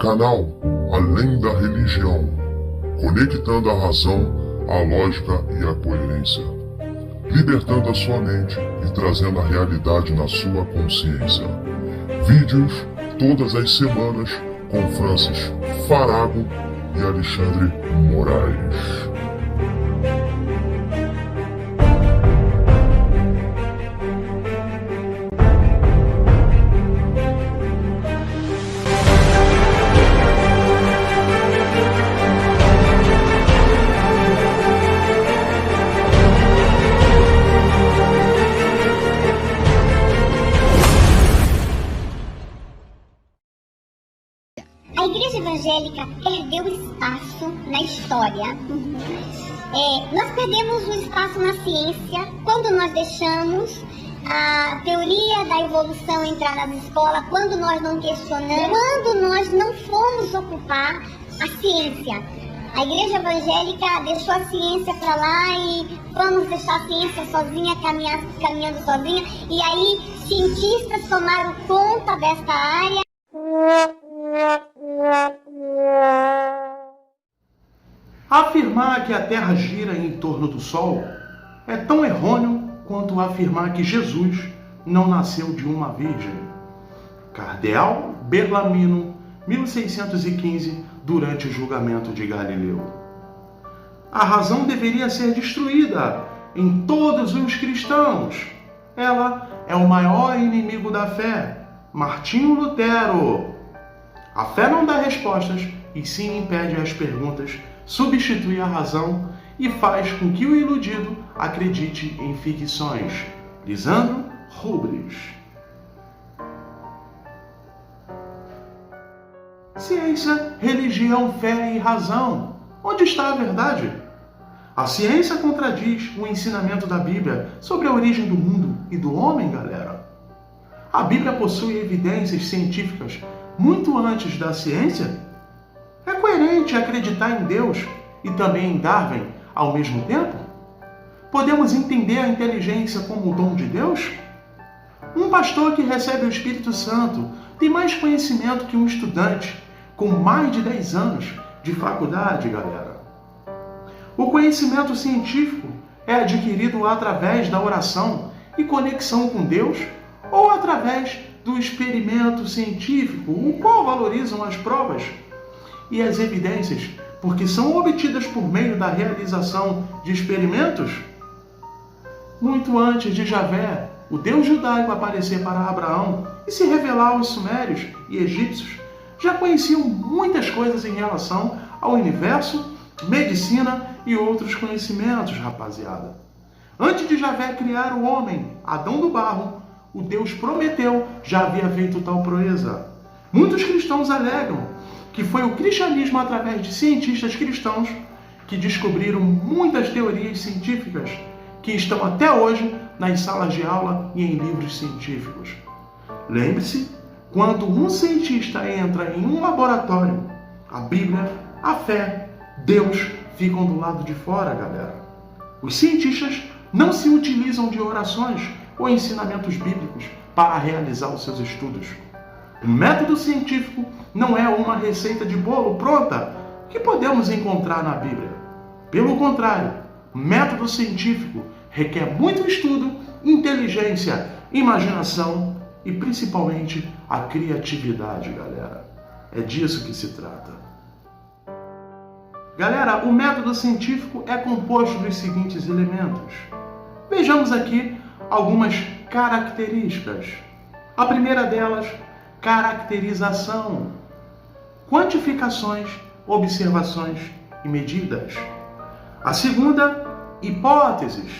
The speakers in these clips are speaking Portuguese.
Canal Além da Religião, conectando a razão, a lógica e a coerência, libertando a sua mente e trazendo a realidade na sua consciência. Vídeos todas as semanas com Francis Farago e Alexandre Moraes. A igreja evangélica perdeu espaço na história. Nós perdemos o espaço na ciência quando nós deixamos a teoria da evolução entrar nas escolas, quando nós não questionamos, quando nós não fomos ocupar a ciência. A igreja evangélica deixou a ciência para lá e vamos deixar a ciência sozinha, caminhando sozinha. E aí cientistas tomaram conta desta área. Afirmar que a Terra gira em torno do Sol é tão errôneo quanto afirmar que Jesus não nasceu de uma virgem. Cardeal Bellarmino, 1615, durante o julgamento de Galileu. A razão deveria ser destruída em todos os cristãos. Ela é o maior inimigo da fé, Martinho Lutero. A fé não dá respostas e sim impede as perguntas, substitui a razão e faz com que o iludido acredite em ficções. Lisandro Rubens. Ciência, religião, fé e razão. Onde está a verdade? A ciência contradiz o ensinamento da Bíblia sobre a origem do mundo e do homem, galera. A Bíblia possui evidências científicas muito antes da ciência? É coerente acreditar em Deus e também em Darwin ao mesmo tempo? Podemos entender a inteligência como o dom de Deus? Um pastor que recebe o Espírito Santo tem mais conhecimento que um estudante com mais de 10 anos de faculdade, galera. O conhecimento científico é adquirido através da oração e conexão com Deus ou através do experimento científico, o qual valorizam as provas e as evidências, porque são obtidas por meio da realização de experimentos? Muito antes de Javé, o Deus judaico, aparecer para Abraão e se revelar aos sumérios e egípcios, já conheciam muitas coisas em relação ao universo, medicina e outros conhecimentos, rapaziada. Antes de Javé criar o homem, Adão do barro, o Deus prometeu já havia feito tal proeza. Muitos cristãos alegam que foi o cristianismo através de cientistas cristãos que descobriram muitas teorias científicas que estão até hoje nas salas de aula e em livros científicos. Lembre-se, quando um cientista entra em um laboratório, a Bíblia, a fé, Deus ficam do lado de fora, galera. Os cientistas não se utilizam de orações ou ensinamentos bíblicos para realizar os seus estudos. O método científico não é uma receita de bolo pronta que podemos encontrar na Bíblia. Pelo contrário, o método científico requer muito estudo, inteligência, imaginação e principalmente a criatividade, galera. É disso que se trata. Galera, o método científico é composto dos seguintes elementos. Vejamos aqui algumas características. A primeira delas, caracterização, quantificações, observações e medidas. A segunda, hipóteses,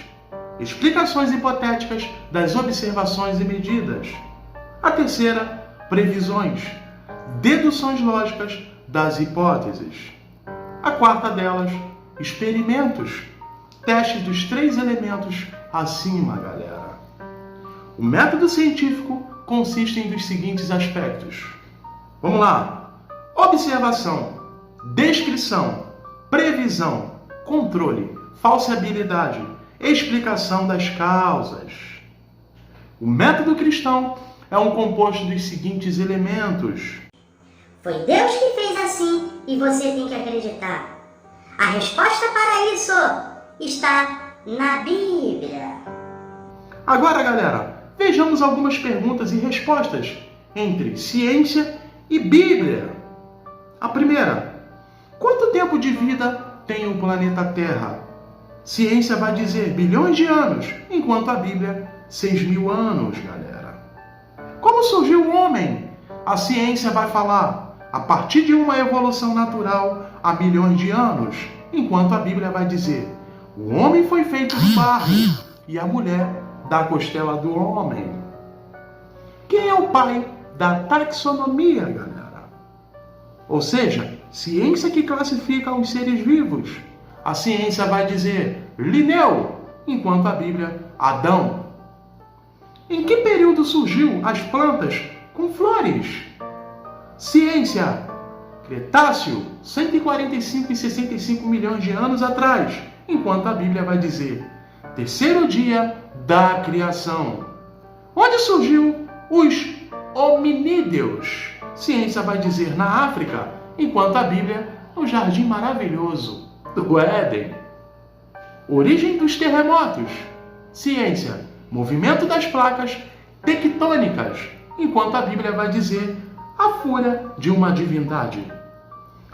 explicações hipotéticas das observações e medidas. A terceira, previsões, deduções lógicas das hipóteses. A quarta delas, experimentos, testes dos 3 elementos acima, galera. O método científico consiste em dos seguintes aspectos. Vamos lá. Observação, descrição, previsão, controle, falsibilidade, explicação das causas. O método cristão é um composto dos seguintes elementos. Foi Deus que fez assim e você tem que acreditar. A resposta para isso está na Bíblia. Agora, galera, vejamos algumas perguntas e respostas entre ciência e Bíblia. A primeira: quanto tempo de vida tem o planeta Terra? Ciência vai dizer bilhões de anos, enquanto a Bíblia 6.000 anos, galera. Como surgiu o homem? A ciência vai falar a partir de uma evolução natural há milhões de anos, enquanto a Bíblia vai dizer o homem foi feito de barro e a mulher da costela do homem. Quem é o pai da taxonomia, galera? Ou seja, ciência que classifica os seres vivos. A ciência vai dizer Linneu, enquanto a Bíblia Adão. Em que período surgiu as plantas com flores? Ciência, Cretáceo, 145 e 65 milhões de anos atrás, enquanto a Bíblia vai dizer terceiro dia da criação. Onde surgiu os hominídeos? Ciência vai dizer na África, enquanto a Bíblia no jardim maravilhoso do Éden. Origem dos terremotos. Ciência, movimento das placas tectônicas, enquanto a Bíblia vai dizer a fúria de uma divindade.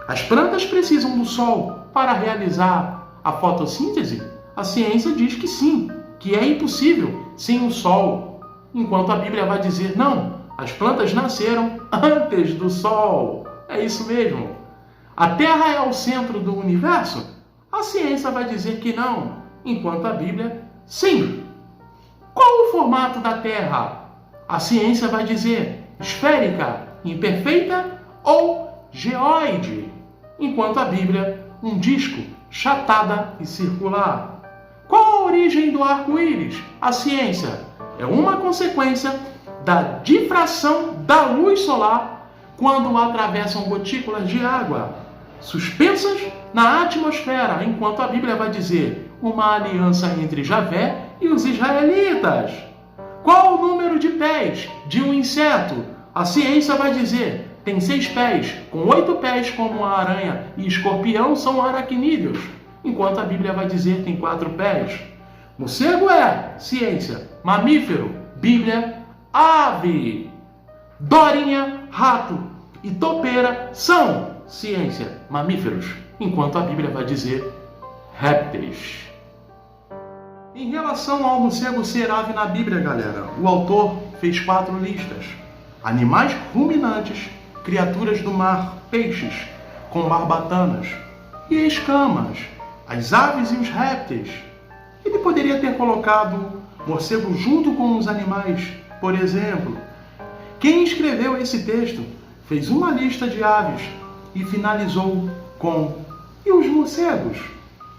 As plantas precisam do sol para realizar a fotossíntese? A ciência diz que sim, que é impossível sem o sol, enquanto a Bíblia vai dizer não, as plantas nasceram antes do sol. É isso mesmo. A Terra é o centro do universo? A ciência vai dizer que não, enquanto a Bíblia, sim. Qual o formato da Terra? A ciência vai dizer esférica, imperfeita ou geóide, enquanto a Bíblia, um disco, chatada e circular. Qual a origem do arco-íris? A ciência é uma consequência da difração da luz solar quando atravessam gotículas de água suspensas na atmosfera, enquanto a Bíblia vai dizer uma aliança entre Javé e os israelitas. Qual o número de pés de um inseto? A ciência vai dizer tem 6 pés, com 8 pés como a aranha e escorpião são aracnídeos, enquanto a Bíblia vai dizer tem 4 pés. Morcego é, ciência, mamífero, Bíblia, ave. Dorinha, rato e topeira são, ciência, mamíferos, enquanto a Bíblia vai dizer répteis. Em relação ao morcego ser ave na Bíblia, galera, o autor fez 4 listas. Animais ruminantes, criaturas do mar, peixes com barbatanas e escamas, as aves e os répteis. Ele poderia ter colocado morcego junto com os animais, por exemplo. Quem escreveu esse texto fez uma lista de aves e finalizou com e os morcegos.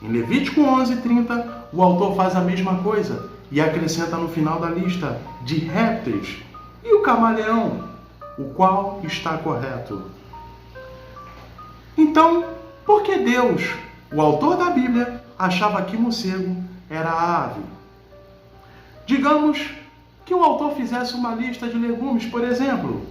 Em Levítico 11:30, o autor faz a mesma coisa e acrescenta no final da lista de répteis e o camaleão, o qual está correto. Então, por que Deus, o autor da Bíblia, achava que morcego era a ave? Digamos que o autor fizesse uma lista de legumes, por exemplo,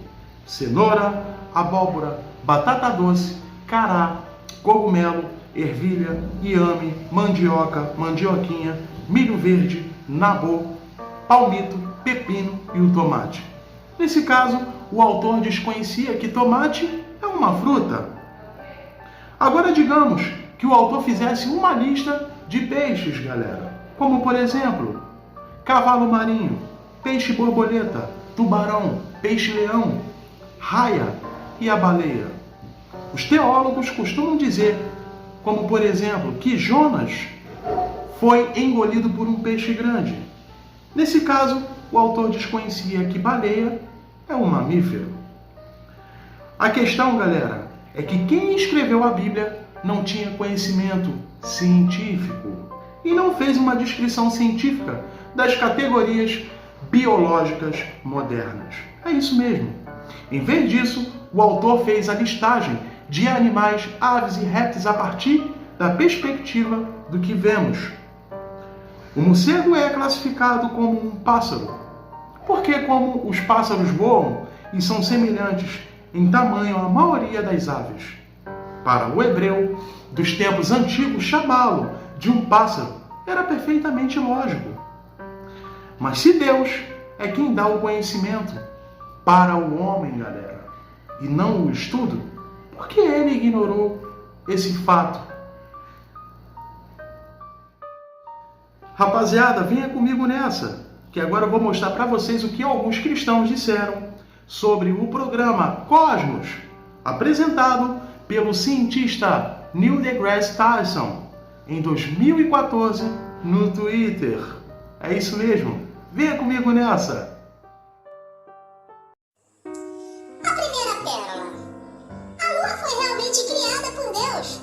cenoura, abóbora, batata doce, cará, cogumelo, ervilha, inhame, mandioca, mandioquinha, milho verde, nabô, palmito, pepino e o tomate. Nesse caso, o autor desconhecia que tomate é uma fruta. Agora digamos que o autor fizesse uma lista de peixes, galera, como por exemplo, cavalo marinho, peixe borboleta, tubarão, peixe-leão, raia e a baleia. Os teólogos costumam dizer, como por exemplo, que Jonas foi engolido por um peixe grande. Nesse caso, o autor desconhecia que baleia é um mamífero. A questão, galera, é que quem escreveu a Bíblia não tinha conhecimento científico e não fez uma descrição científica das categorias biológicas modernas. É isso mesmo. Em vez disso, o autor fez a listagem de animais, aves e répteis a partir da perspectiva do que vemos. O morcego é classificado como um pássaro, porque como os pássaros voam e são semelhantes em tamanho a maioria das aves. Para o hebreu dos tempos antigos, chamá-lo de um pássaro era perfeitamente lógico. Mas se Deus é quem dá o conhecimento para o homem, galera, e não o estudo, por que ele ignorou esse fato? Rapaziada, venha comigo nessa, que agora eu vou mostrar para vocês o que alguns cristãos disseram sobre o programa Cosmos, apresentado pelo cientista Neil deGrasse Tyson em 2014 no Twitter. É isso mesmo, venha comigo nessa! A primeira pérola. A Lua foi realmente criada por Deus,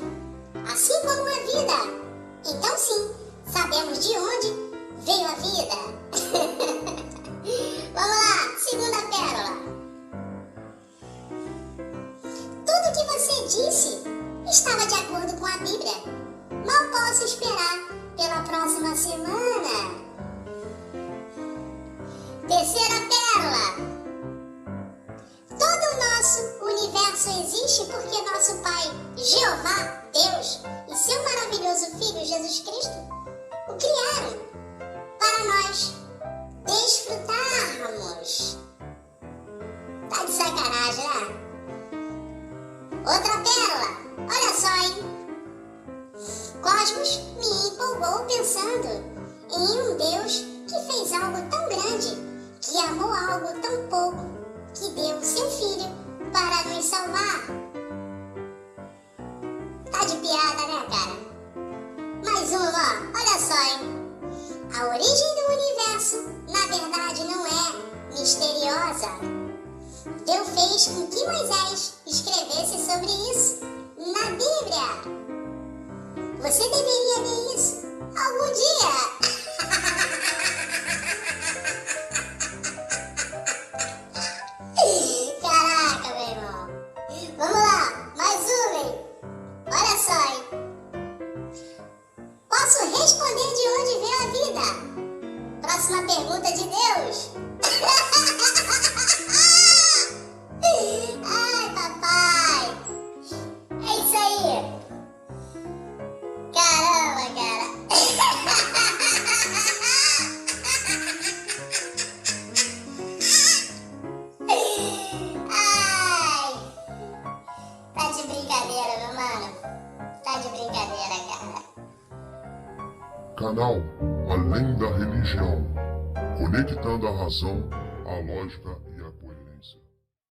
assim como a vida. Então sim, sabemos de onde veio a vida. Vamos lá, segunda pérola. Tudo que você disse estava de acordo com a Bíblia. Mal posso esperar pela próxima semana. Terceira pérola. Todo o nosso universo existe porque nosso Pai, Jeová, Deus, e seu maravilhoso Filho, Jesus Cristo, o criaram para nós desfrutarmos. Tá de sacanagem, né? Outra pérola. Olha só, hein? Cosmos me empolgou pensando em um Deus que fez algo tão grande, que amou algo tão pouco, que deu seu Filho para nos salvar. Tá de piada, né, cara? Mais uma, olha só, hein? A origem do universo, na verdade, não é misteriosa. Deus fez com que Moisés escrevesse sobre isso na Bíblia. Você deveria ler isso algum dia. Caraca, meu irmão. Vamos lá, mais uma, hein? Olha só, hein? Posso responder de onde veio a vida? Próxima pergunta de Deus. Ai, papai. É isso aí. Caramba, cara. Ai. Tá de brincadeira, meu mano. Tá de brincadeira, cara. Canal Além da Religião, conectando a razão à lógica